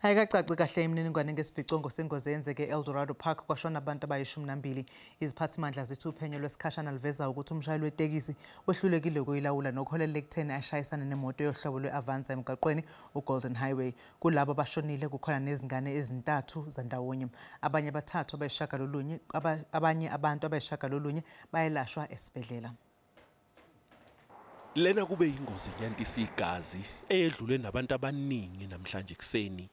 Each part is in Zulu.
Ayikacaci kahle imininingwane ngesibhicongo sengozi eyenzeke eEldorado Park kwashona abantu abayishumi. Iziphathimandla zithi uphenyo lwesikhashana luveza ukuthi umshayeli wetekisi wehlulekile ukuyilawula nokuholele ekutheni ashayisane nemoto yohlobo lwe-Avanza emgaqweni uGolden Highway. Kulabo abashonile kukhona nezingane ezintathu zandawonye. Abanye abantu abayishagalolunye bayelashwa esibhedlela. Lena kube ingozi yantisa igazi eyedlule nabantu abaningi namhlanje ekseni.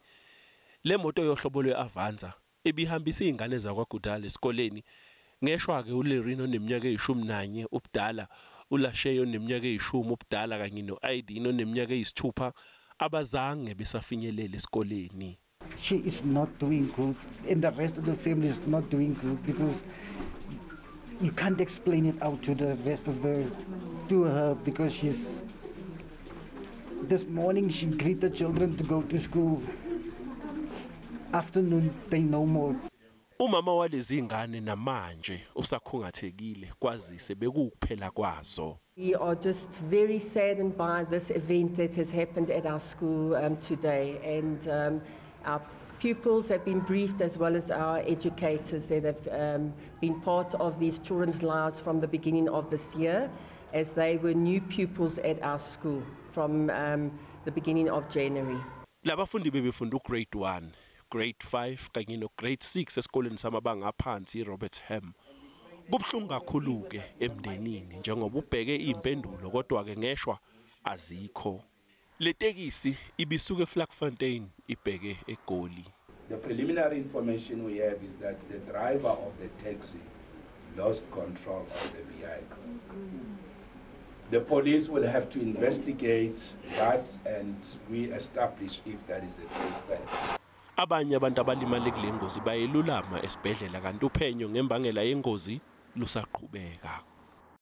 Le moto yohlobo lwe-Avanza ebihambisa izingane zakwaGudala esikoleni ngeshwa ke uLerino neminyaka eyi11 ubudala, uLasheyo neminyaka eyi10 ubudala kanye noAidino neminyaka eyi6 abazange besafinyelela esikoleni. She is not doing good and the rest of the family is not doing good because you can't explain it out to the rest of to her because this morning she greeted the children to go to school. Afternoon they no more. Umama walezi ingane namanje usakhungathekile kwazise bekukuphela kwazo. We are just very saddened by this event that has happened at our school today, and our pupils have been briefed as well as our educators that have been part of these children's lives from the beginning of this year, as they were new pupils at our school from the beginning of January. Labafundi bebefunda grade 1, grade 5 kanye no grade 6 esikoleni samabanga aphansi Robertsham. Kubhlungu kakhulu ke emndenini njengoba ubheke impendulo kodwa ke ngeshwa azikho. Le tekisi ibisuke eFlakfontein ibheke eGoli. The preliminary information we have is that the driver of the taxi lost control of the vehicle. The police will have to investigate that and we establish if that is a true fact. Abanye abantu abalimale kule ngozi bayelulama esibhedlela kanti uphenyo ngembangela yengozi lusaqhubeka.